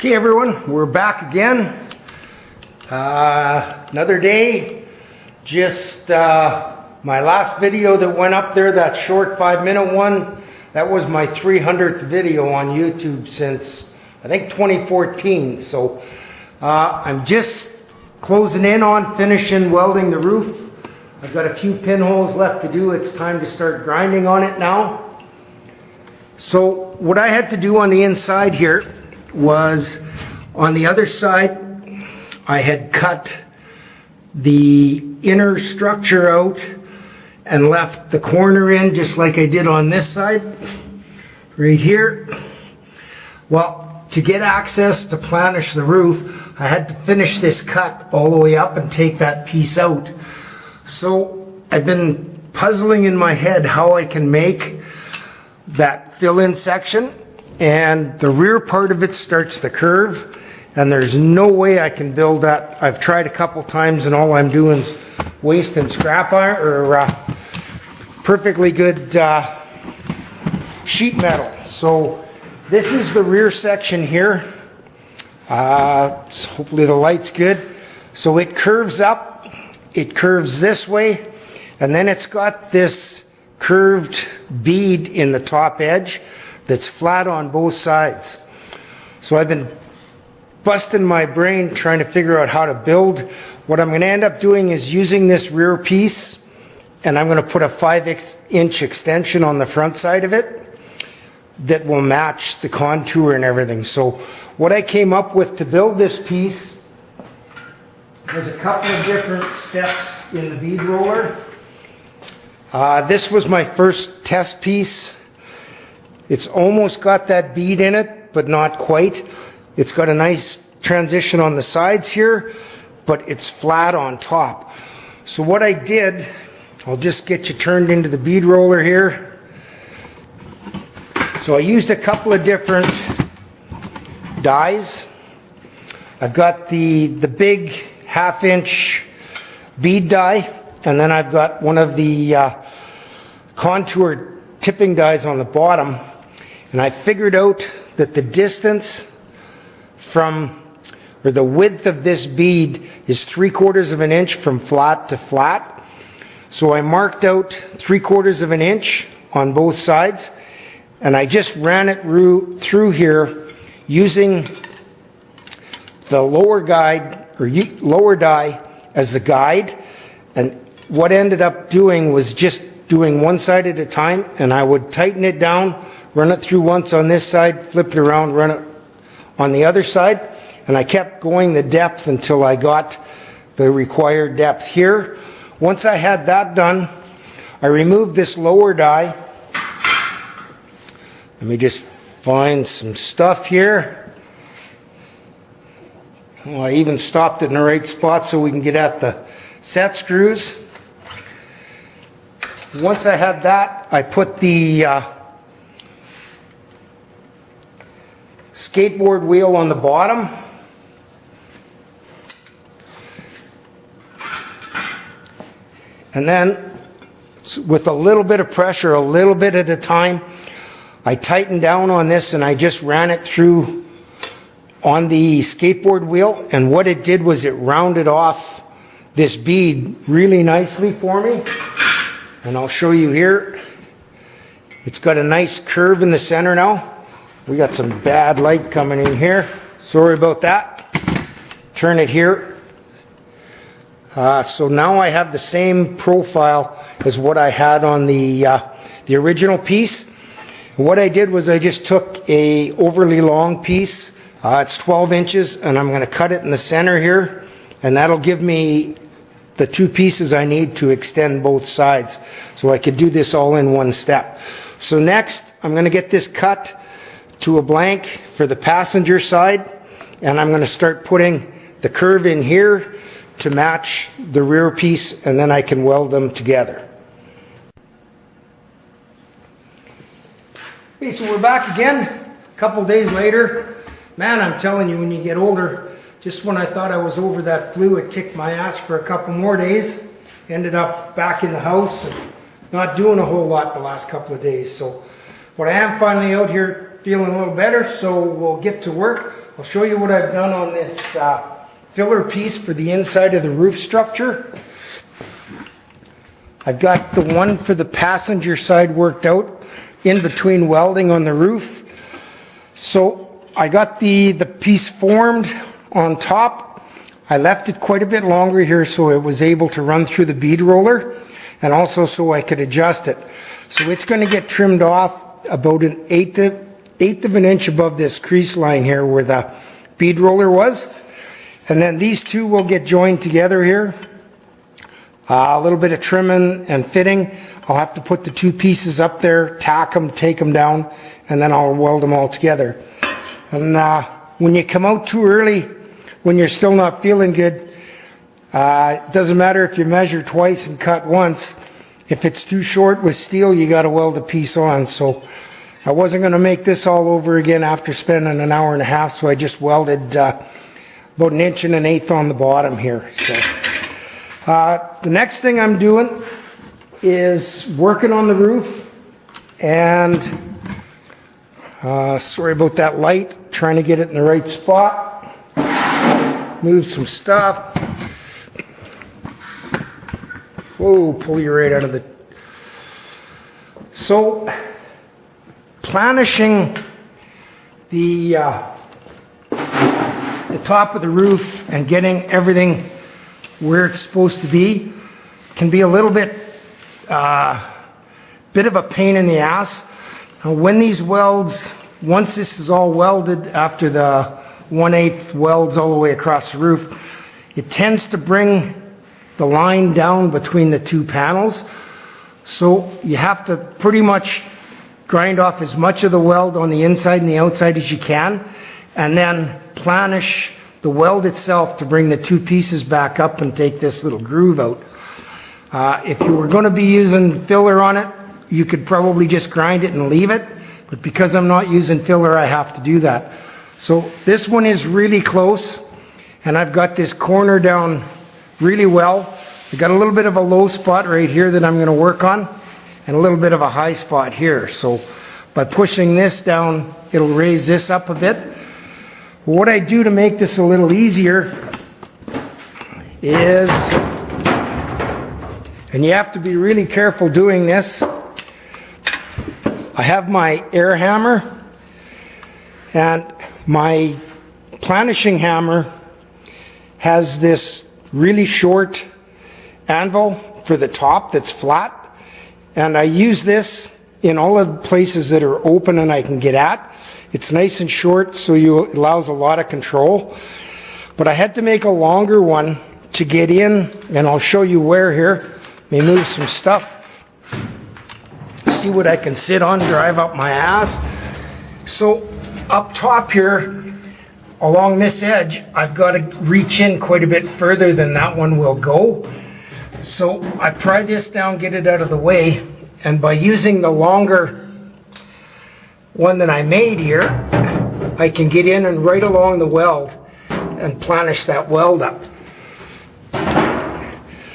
Okay everyone, we're back again. Another day. Just my last video that went up there, that short 5-minute one, that was my 300th video on YouTube since I think 2014. So I'm just closing in on finishing welding the roof. I've got a few pinholes left to do. It's time to start grinding on it now. So what I had to do on the inside here was, on the other side I had cut the inner structure out and left the corner in just like I did on this side right here. Well, to get access to planish the roof, I had to finish this cut all the way up and take that piece out. So I've been puzzling in my head how I can make that fill-in section, and the rear part of it starts to curve, and there's no way I can build that. I've tried a couple times and all I'm doing is wasting scrap iron or perfectly good sheet metal. So this is the rear section here. Hopefully the light's good. So it curves up, it curves this way, and then it's got this curved bead in the top edge that's flat on both sides. So I've been busting my brain trying to figure out how to build. What I'm going to end up doing is using this rear piece, and I'm going to put a 5-inch extension on the front side of it that will match the contour and everything. So what I came up with to build this piece was a couple of different steps in the bead roller. This was my first test piece. It's almost got that bead in it, but not quite. It's got a nice transition on the sides here, but it's flat on top. So what I did, I'll just get you turned into the bead roller here. So I used a couple of different dies. I've got the big 1/2-inch bead die, and then I've got one of the contour tipping dies on the bottom, and I figured out that the distance from, or the width of this bead is 3/4 of an inch from flat to flat. So I marked out 3/4 of an inch on both sides, and I just ran it through here using the lower die as the guide. And what ended up doing was just doing one side at a time, and I would tighten it down, run it through once on this side, flip it around, run it on the other side, and I kept going the depth until I got the required depth here. Once I had that done, I removed this lower die. Let me just find some stuff here. Well, I even stopped it in the right spot so we can get at the set screws. Once I had that, I put the skateboard wheel on the bottom. And then, with a little bit of pressure, a little bit at a time, I tightened down on this and I just ran it through on the skateboard wheel. And what it did was it rounded off this bead really nicely for me. And I'll show you here. It's got a nice curve in the center now. We got some bad light coming in here. Sorry about that. Turn it here. So now I have the same profile as what I had on the original piece. And what I did was I just took a overly long piece. It's 12 inches, and I'm going to cut it in the center here, and that'll give me the 2 pieces I need to extend both sides, so I could do this all in one step. So next, I'm going to get this cut to a blank for the passenger side, and I'm going to start putting the curve in here to match the rear piece, and then I can weld them together. Okay, so we're back again a couple days later. Man, I'm telling you, when you get older, just when I thought I was over that flu, it kicked my ass for a couple more days. Ended up back in the house and not doing a whole lot the last couple of days. So, but I am finally out here feeling a little better, so we'll get to work. I'll show you what I've done on this filler piece for the inside of the roof structure. I've got the one for the passenger side worked out in between welding on the roof. So I got the piece formed on top. I left it quite a bit longer here so it was able to run through the bead roller, and also so I could adjust it. So it's going to get trimmed off about an eighth of an inch above this crease line here where the bead roller was. And then these two will get joined together here. A little bit of trimming and fitting. I'll have to put the two pieces up there, tack them, take them down, and then I'll weld them all together. And when you come out too early, when you're still not feeling good, it doesn't matter if you measure twice and cut once. If it's too short with steel, you got to weld a piece on. So I wasn't going to make this all over again after spending an hour and a half, so I just welded about 1 1/8 inch on the bottom here. So the next thing I'm doing is working on the roof, and sorry about that light, trying to get it in the right spot. Move some stuff. Whoa, pull you right out of the... So, planishing the top of the roof and getting everything where it's supposed to be can be a little bit of a pain in the ass. When these welds, once this is all welded after the 1/8 welds all the way across the roof, it tends to bring the line down between the two panels. So you have to pretty much grind off as much of the weld on the inside and the outside as you can, and then planish the weld itself to bring the two pieces back up and take this little groove out. If you were going to be using filler on it, you could probably just grind it and leave it, but because I'm not using filler, I have to do that. So this one is really close, and I've got this corner down really well. I got a little bit of a low spot right here that I'm going to work on, and a little bit of a high spot here. So by pushing this down, it'll raise this up a bit. What I do to make this a little easier is, and you have to be really careful doing this, I have my air hammer, and my planishing hammer has this really short anvil for the top that's flat, and I use this in all of the places that are open and I can get at. It's nice and short, so it allows a lot of control. But I had to make a longer one to get in, and I'll show you where here. Let me move some stuff. See what I can sit on, drive up my ass. So up top here, along this edge, I've got to reach in quite a bit further than that one will go. So I pry this down, get it out of the way, and by using the longer one that I made here, I can get in and right along the weld and planish that weld up.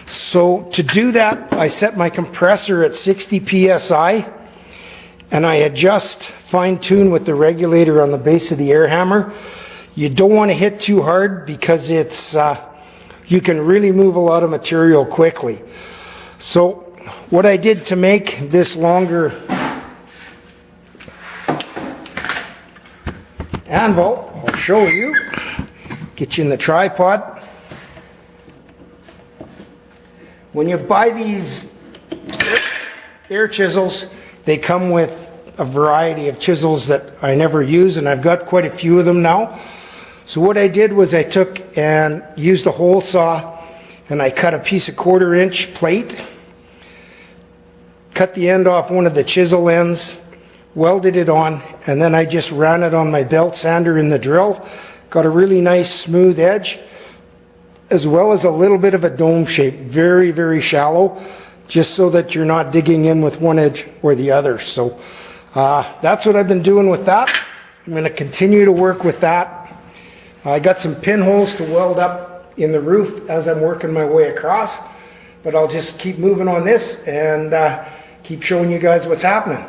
So to do that, I set my compressor at 60 psi, and I adjust, fine-tune with the regulator on the base of the air hammer. You don't want to hit too hard because it's you can really move a lot of material quickly. So what I did to make this longer anvil, I'll show you, get you in the tripod. When you buy these air chisels, they come with a variety of chisels that I never use, and I've got quite a few of them now. So what I did was I took and used a hole saw, and I cut a piece of 1/4 inch plate, cut the end off one of the chisel ends, welded it on, and then I just ran it on my belt sander in the drill. Got a really nice smooth edge, as well as a little bit of a dome shape, very, very shallow, just so that you're not digging in with one edge or the other. So that's what I've been doing with that. I'm going to continue to work with that. I got some pinholes to weld up in the roof as I'm working my way across, but I'll just keep moving on this and keep showing you guys what's happening.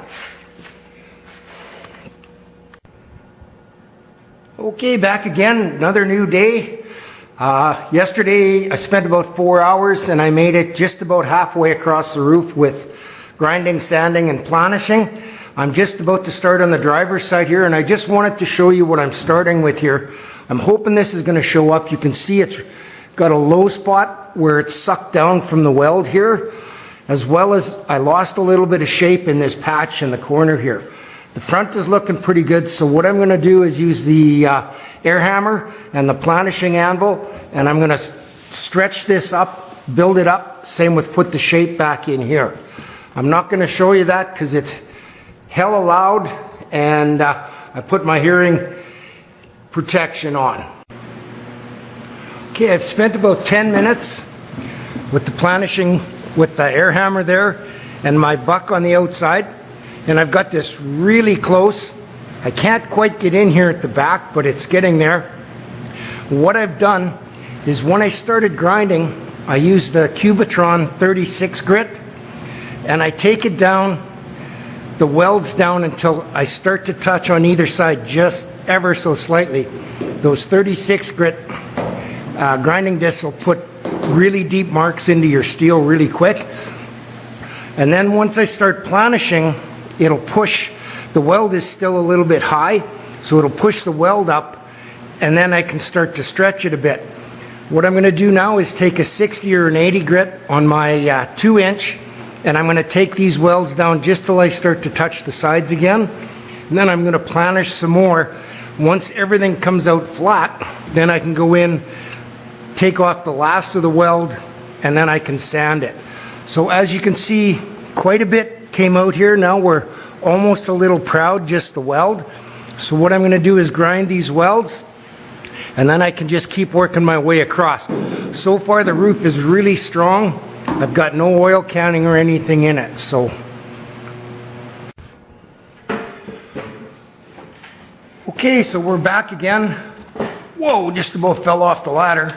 Okay, back again, another new day. Yesterday I spent about 4 hours and I made it just about halfway across the roof with grinding, sanding, and planishing. I'm just about to start on the driver's side here, and I just wanted to show you what I'm starting with here. I'm hoping this is going to show up. You can see it's got a low spot where it's sucked down from the weld here, as well as I lost a little bit of shape in this patch in the corner here. The front is looking pretty good, so what I'm going to do is use the air hammer and the planishing anvil, and I'm going to stretch this up, build it up, same with put the shape back in here. I'm not going to show you that because it's hella loud, and I put my hearing protection on. Okay, I've spent about 10 minutes with the planishing, with the air hammer there, and my buck on the outside. And I've got this really close. I can't quite get in here at the back, but it's getting there. What I've done is when I started grinding, I used the Cubitron 36 grit, and I take it down, the welds down until I start to touch on either side just ever so slightly. Those 36 grit grinding discs will put really deep marks into your steel really quick. And then once I start planishing, it'll push, the weld is still a little bit high, so it'll push the weld up, and then I can start to stretch it a bit. What I'm going to do now is take a 60 or an 80 grit on my 2-inch, and I'm going to take these welds down just till I start to touch the sides again, and then I'm going to planish some more. Once everything comes out flat, then I can go in, take off the last of the weld, and then I can sand it. So as you can see, quite a bit came out here. Now we're almost a little proud, just the weld. So what I'm going to do is grind these welds, and then I can just keep working my way across. So far the roof is really strong. I've got no oil canning or anything in it. So okay, so we're back again. Whoa, just about fell off the ladder.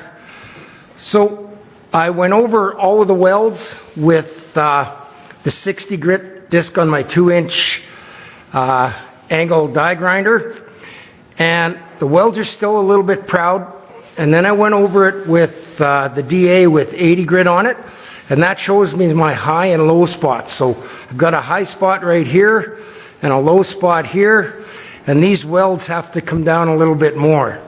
So I went over all of the welds with the 60 grit disc on my 2-inch angle die grinder, and the welds are still a little bit proud. And then I went over it with the DA with 80 grit on it, and that shows me my high and low spots. So I've got a high spot right here and a low spot here, and these welds have to come down a little bit more.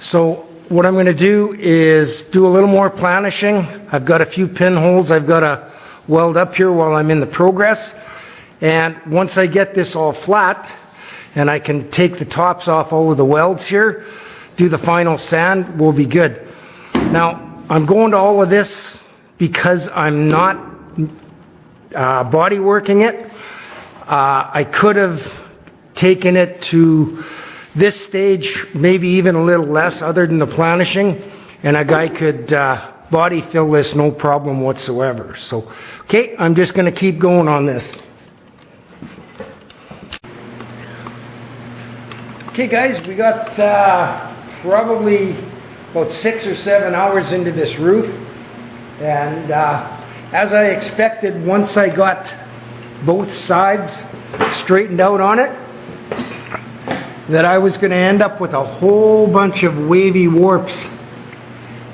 So what I'm going to do is do a little more planishing. I've got a few pinholes I've got to weld up here while I'm in the progress, and once I get this all flat and I can take the tops off all of the welds here, do the final sand, we'll be good. Now I'm going to all of this because I'm not body working it. I could have taken it to this stage, maybe even a little less other than the planishing, and a guy could body fill this no problem whatsoever. So okay, I'm just going to keep going on this. Okay guys, we got probably about 6 or 7 hours into this roof, and as I expected, once I got both sides straightened out on it, that I was going to end up with a whole bunch of wavy warps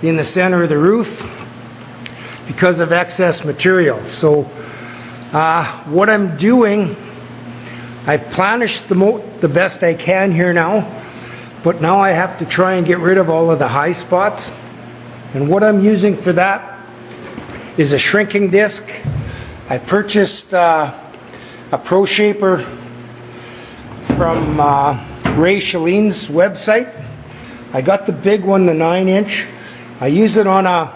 in the center of the roof because of excess material. So what I'm doing, I've planished the best I can here now, but now I have to try and get rid of all of the high spots. And what I'm using for that is a shrinking disc. I purchased a Pro Shaper from Ray Shalene's website. I got the big one, the 9-inch. I use it on a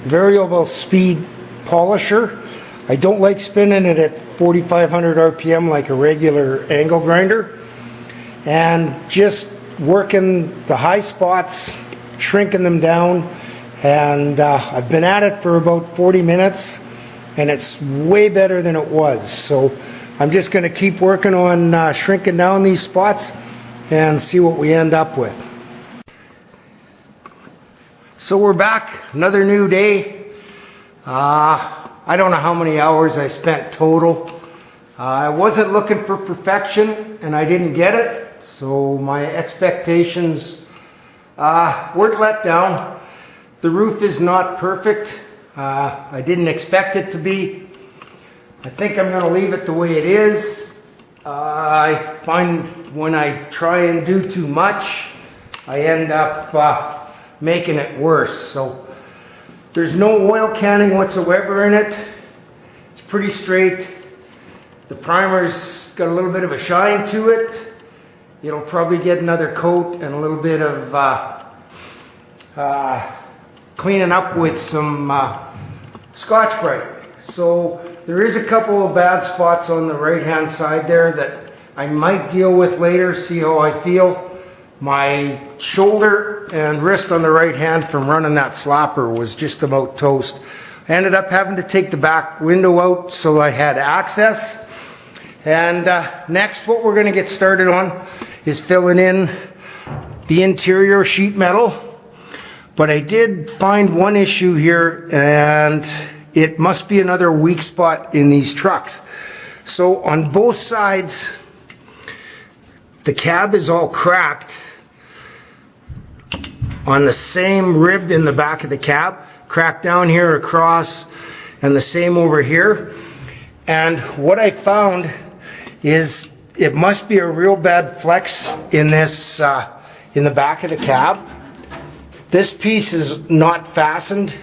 variable speed polisher. I don't like spinning it at 4,500 RPM like a regular angle grinder. And just working the high spots, shrinking them down. And I've been at it for about 40 minutes, and it's way better than it was. So I'm just going to keep working on shrinking down these spots and see what we end up with. So we're back, another new day. I don't know how many hours I spent total. I wasn't looking for perfection, and I didn't get it. So my expectations weren't let down. The roof is not perfect. I didn't expect it to be. I think I'm going to leave it the way it is. I find when I try and do too much, I end up making it worse. So there's no oil canning whatsoever in it. It's pretty straight. The primer's got a little bit of a shine to it. It'll probably get another coat and a little bit of cleaning up with some Scotch-Brite. So there is a couple of bad spots on the right hand side there that I might deal with later, see how I feel. My shoulder and wrist on the right hand from running that slapper was just about toast. I ended up having to take the back window out so I had access. And next, what we're going to get started on is filling in the interior sheet metal. But I did find one issue here, and it must be another weak spot in these trucks. So on both sides, the cab is all cracked on the same rib in the back of the cab, cracked down here across, and the same over here. And what I found is it must be a real bad flex in this, in the back of the cab. This piece is not fastened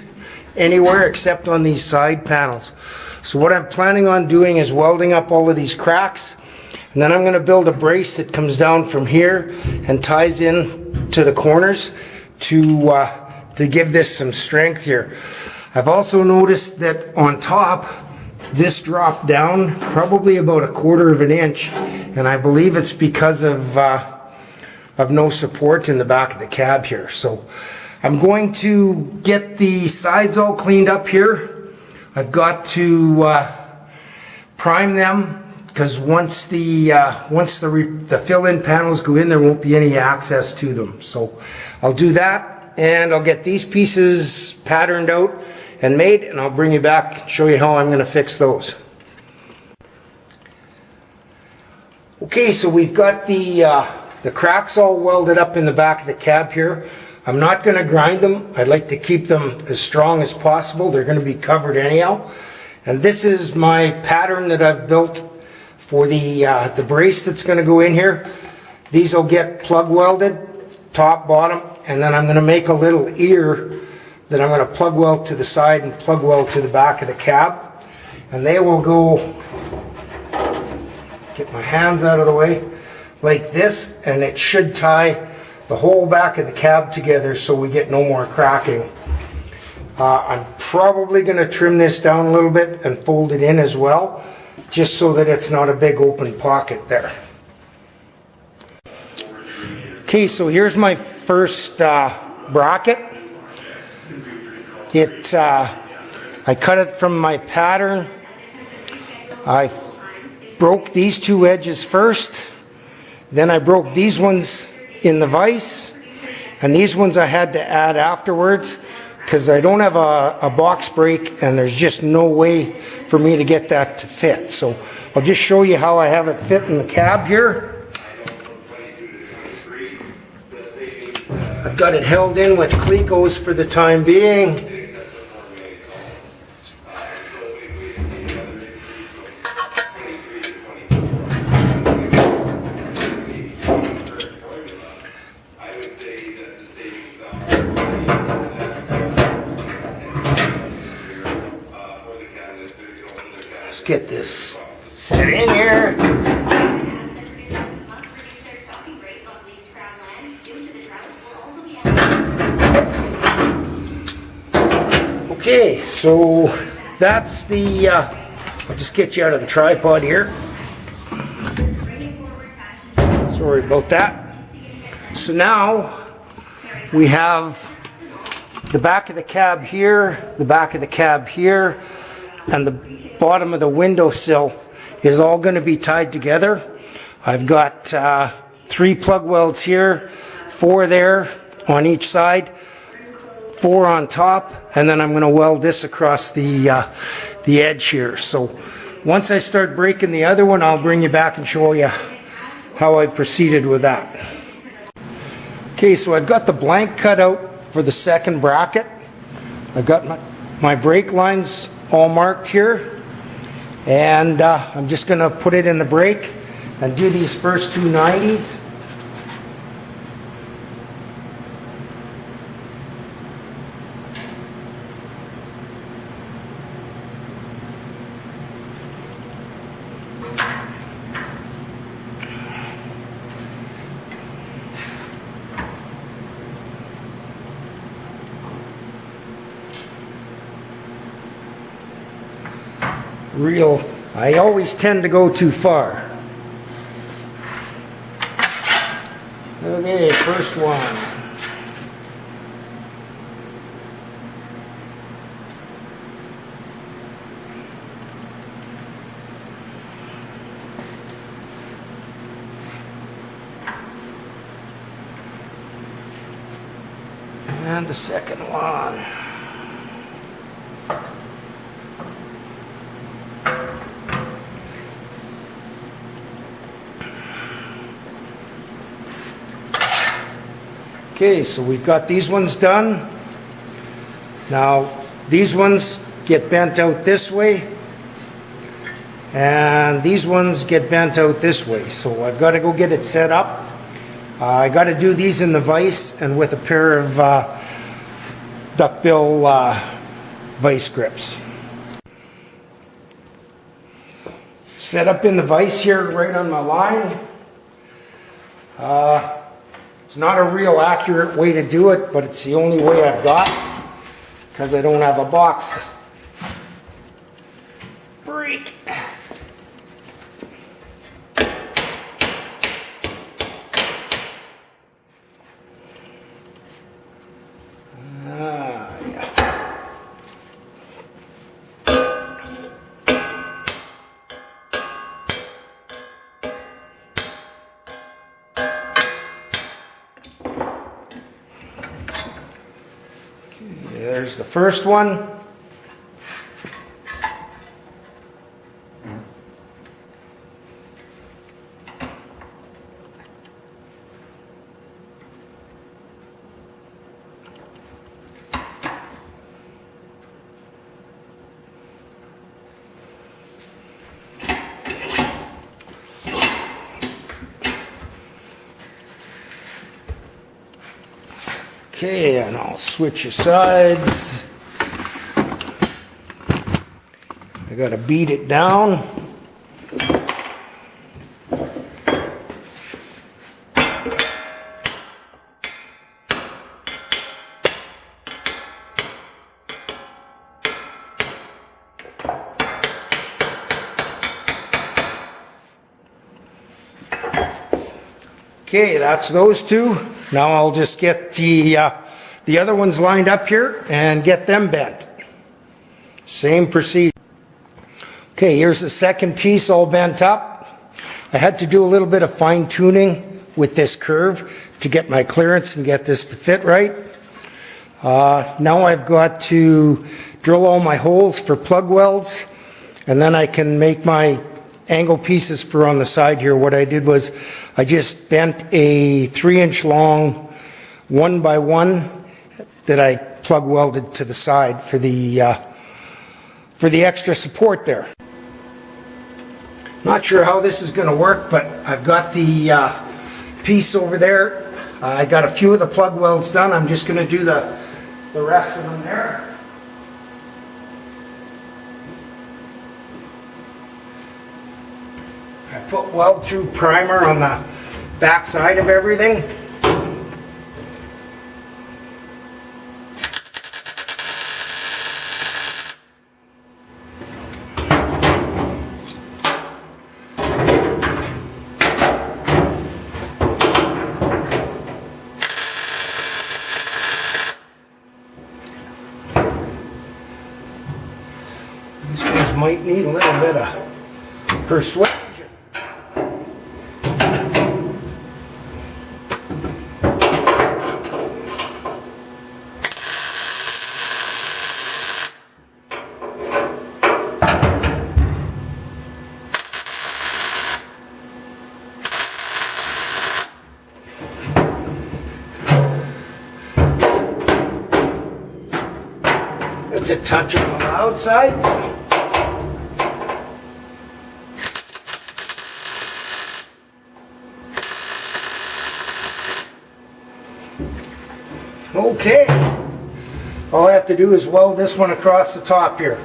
anywhere except on these side panels. So what I'm planning on doing is welding up all of these cracks, and then I'm going to build a brace that comes down from here and ties in to the corners to give this some strength here. I've also noticed that on top, this dropped down probably about 1/4 of an inch, and I believe it's because of no support in the back of the cab here. So I'm going to get the sides all cleaned up here. I've got to prime them, because once the fill-in panels go in, there won't be any access to them. So I'll do that, and I'll get these pieces patterned out and made, and I'll bring you back and show you how I'm going to fix those. Okay, so we've got the cracks all welded up in the back of the cab here. I'm not going to grind them. I'd like to keep them as strong as possible. They're going to be covered anyhow. And this is my pattern that I've built for the brace that's going to go in here. These will get plug welded, top, bottom, and then I'm going to make a little ear that I'm going to plug weld to the side and plug weld to the back of the cab. And they will go, get my hands out of the way, like this, and it should tie the whole back of the cab together so we get no more cracking. I'm probably going to trim this down a little bit and fold it in as well, just so that it's not a big open pocket there. Okay, so here's my first bracket. I cut it from my pattern. I broke these two edges first, then I broke these ones in the vise, and these ones I had to add afterwards because I don't have a box break and there's just no way for me to get that to fit. So I'll just show you how I have it fit in the cab here. I've got it held in with Clecos for the time being. Let's get this set in here. Okay, so that's the, I'll just get you out of the tripod here. Sorry about that. So now we have the back of the cab here, the back of the cab here, and the bottom of the windowsill is all going to be tied together. I've got 3 plug welds here, 4 there on each side, 4 on top, and then I'm going to weld this across the edge here. So once I start breaking the other one, I'll bring you back and show you how I proceeded with that. Okay, so I've got the blank cut out for the second bracket. I've got my brake lines all marked here, and I'm just going to put it in the brake and do these first two 90s. I always tend to go too far. Okay, first one. And the second one. Okay, so we've got these ones done. Now, these ones get bent out this way, and these ones get bent out this way. So I've got to go get it set up. I got to do these in the vise and with a pair of duckbill vise grips. Set up in the vise here right on my line. It's not a real accurate way to do it, but it's the only way I've got because I don't have a box. Break. There's the first one. Okay, and I'll switch your sides. I gotta beat it down. Okay, that's those two. Now I'll just get the other ones lined up here and get them bent. Same procedure. Okay, here's the second piece all bent up. I had to do a little bit of fine tuning with this curve to get my clearance and get this to fit right. Now I've got to drill all my holes for plug welds, and then I can make my angle pieces for on the side here. What I did was I just bent a 3-inch long 1x1 that I plug welded to the side for the extra support there. Not sure how this is going to work, but I've got the piece over there. I got a few of the plug welds done. I'm just going to do the rest of them there. I put weld through primer on the back side of everything. These ones might need a little bit of persuasion. to touch on the outside. Okay, all I have to do is weld this one across the top here.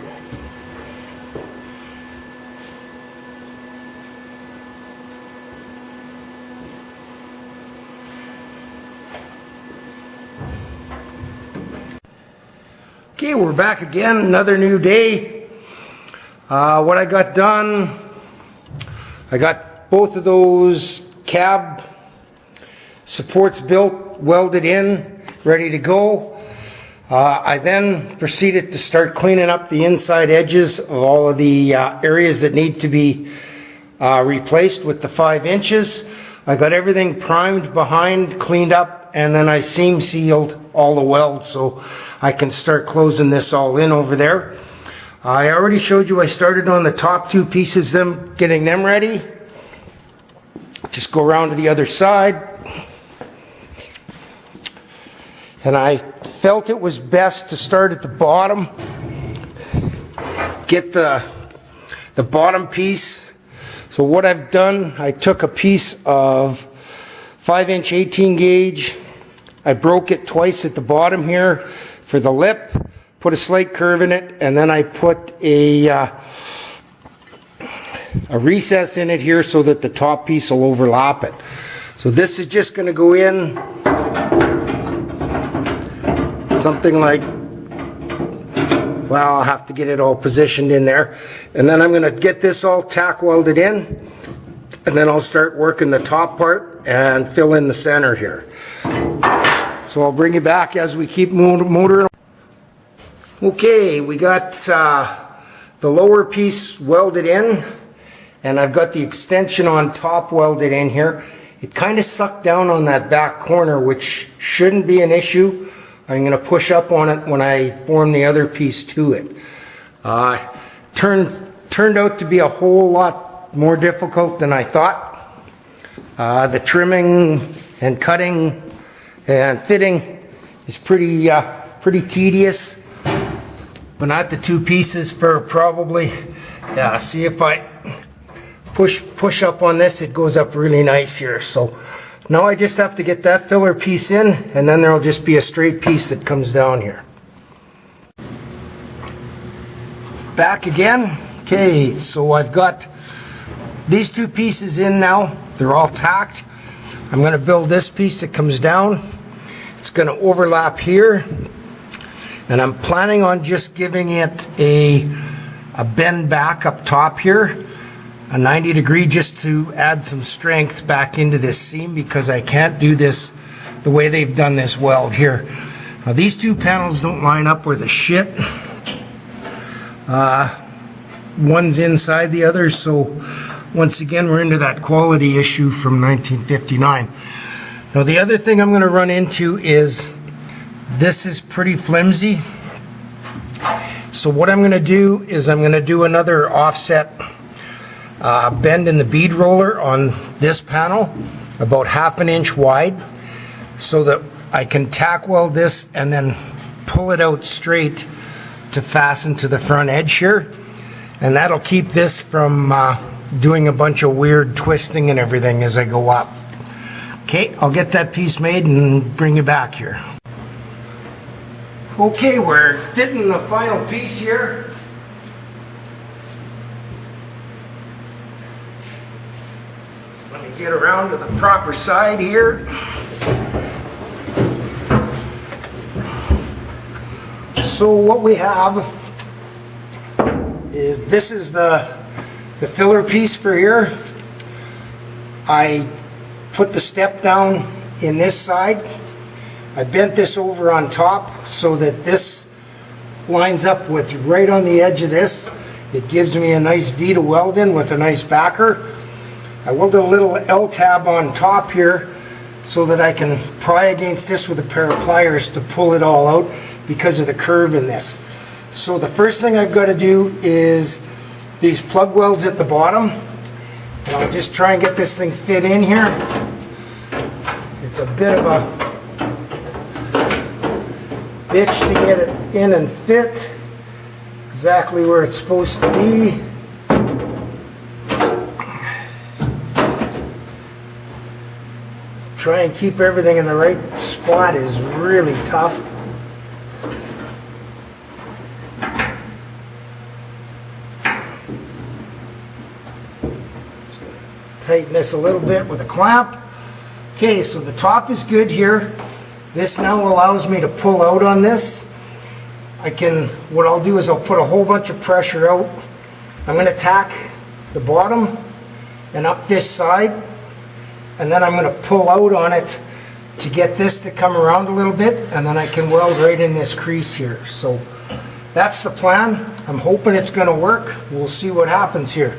Okay, we're back again, another new day. What I got done, I got both of those cab supports built, welded in, ready to go. I then proceeded to start cleaning up the inside edges of all of the areas that need to be replaced with the 5 inches. I got everything primed behind, cleaned up, and then I seam sealed all the welds so I can start closing this all in over there. I already showed you I started on the top 2 pieces, getting them ready. Just go around to the other side. And I felt it was best to start at the bottom, get the bottom piece. So what I've done, I took a piece of 5-inch 18 gauge, I broke it twice at the bottom here for the lip, put a slight curve in it, and then I put a recess in it here so that the top piece will overlap it. So this is just going to go in something like, well, I'll have to get it all positioned in there. And then I'm going to get this all tack welded in, and then I'll start working the top part and fill in the center here. So I'll bring you back as we keep motoring. Okay, we got the lower piece welded in, and I've got the extension on top welded in here. It kind of sucked down on that back corner, which shouldn't be an issue. I'm going to push up on it when I form the other piece to it. Turned out to be a whole lot more difficult than I thought. The trimming and cutting and fitting is pretty tedious, but not the 2 pieces for probably, yeah, see if I push up on this, it goes up really nice here. So now I just have to get that filler piece in, and then there'll just be a straight piece that comes down here. Back again. Okay, so I've got these 2 pieces in now. They're all tacked. I'm going to build this piece that comes down. It's going to overlap here, and I'm planning on just giving it a bend back up top here, a 90 degree, just to add some strength back into this seam, because I can't do this the way they've done this weld here. Now these 2 panels don't line up where the shit. One's inside the other, so once again we're into that quality issue from 1959. Now the other thing I'm going to run into is this is pretty flimsy. So what I'm going to do is I'm going to do another offset bend in the bead roller on this panel, about 1/2 inch wide, so that I can tack weld this and then pull it out straight to fasten to the front edge here, and that'll keep this from doing a bunch of weird twisting and everything as I go up. Okay, I'll get that piece made and bring you back here. Okay, we're fitting the final piece here. Let me get around to the proper side here. So what we have is, this is the filler piece for here. I put the step down in this side. I bent this over on top so that this lines up with right on the edge of this. It gives me a nice V to weld in with a nice backer. I welded a little L-tab on top here so that I can pry against this with a pair of pliers to pull it all out because of the curve in this. So the first thing I've got to do is these plug welds at the bottom. And I'll just try and get this thing fit in here. It's a bit of a bitch to get it in and fit. exactly where it's supposed to be. Try and keep everything in the right spot is really tough. Just gonna tighten this a little bit with a clamp. Okay, so the top is good here. This now allows me to pull out on this. What I'll do is I'll put a whole bunch of pressure out. I'm going to tack the bottom and up this side, and then I'm going to pull out on it to get this to come around a little bit, and then I can weld right in this crease here. So that's the plan. I'm hoping it's going to work. We'll see what happens here.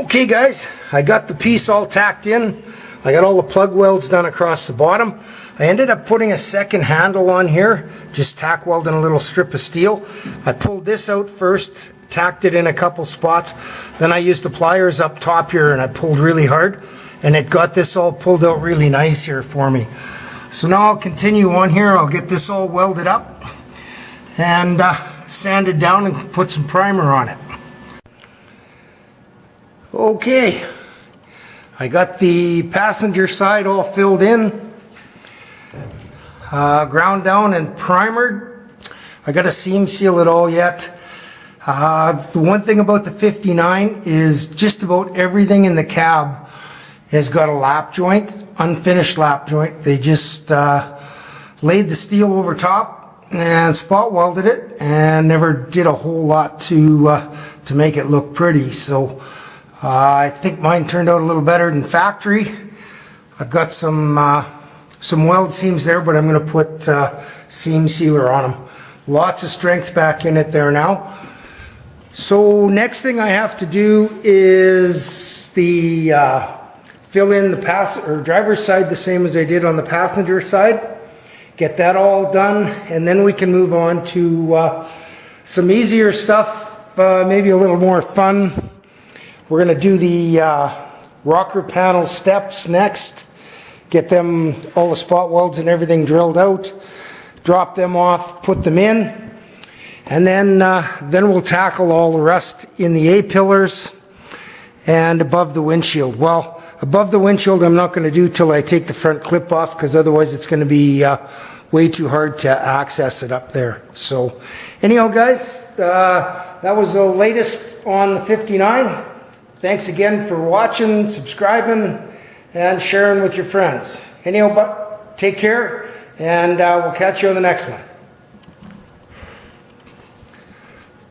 Okay guys, I got the piece all tacked in. I got all the plug welds done across the bottom. I ended up putting a second handle on here, just tack welding a little strip of steel. I pulled this out first, tacked it in a couple spots. Then I used the pliers up top here and I pulled really hard, and it got this all pulled out really nice here for me. So now I'll continue on here. I'll get this all welded up and sanded down and put some primer on it. Okay, I got the passenger side all filled in, ground down and primered. I got to seam seal it all yet. The one thing about the 59 is just about everything in the cab has got a lap joint, unfinished lap joint. They just laid the steel over top and spot welded it and never did a whole lot to make it look pretty. So I think mine turned out a little better than factory. I've got some weld seams there, but I'm going to put seam sealer on them. Lots of strength back in it there now. So next thing I have to do is fill in the driver's side the same as I did on the passenger side. Get that all done, and then we can move on to some easier stuff, maybe a little more fun. We're going to do the rocker panel steps next. Get them, all the spot welds and everything drilled out. Drop them off, put them in. And then we'll tackle all the rest in the A-pillars and above the windshield. Well, above the windshield I'm not going to do till I take the front clip off, because otherwise it's going to be way too hard to access it up there. So anyhow guys, that was the latest on the 59. Thanks again for watching, subscribing, and sharing with your friends. Anyhow, take care, and we'll catch you on the next one.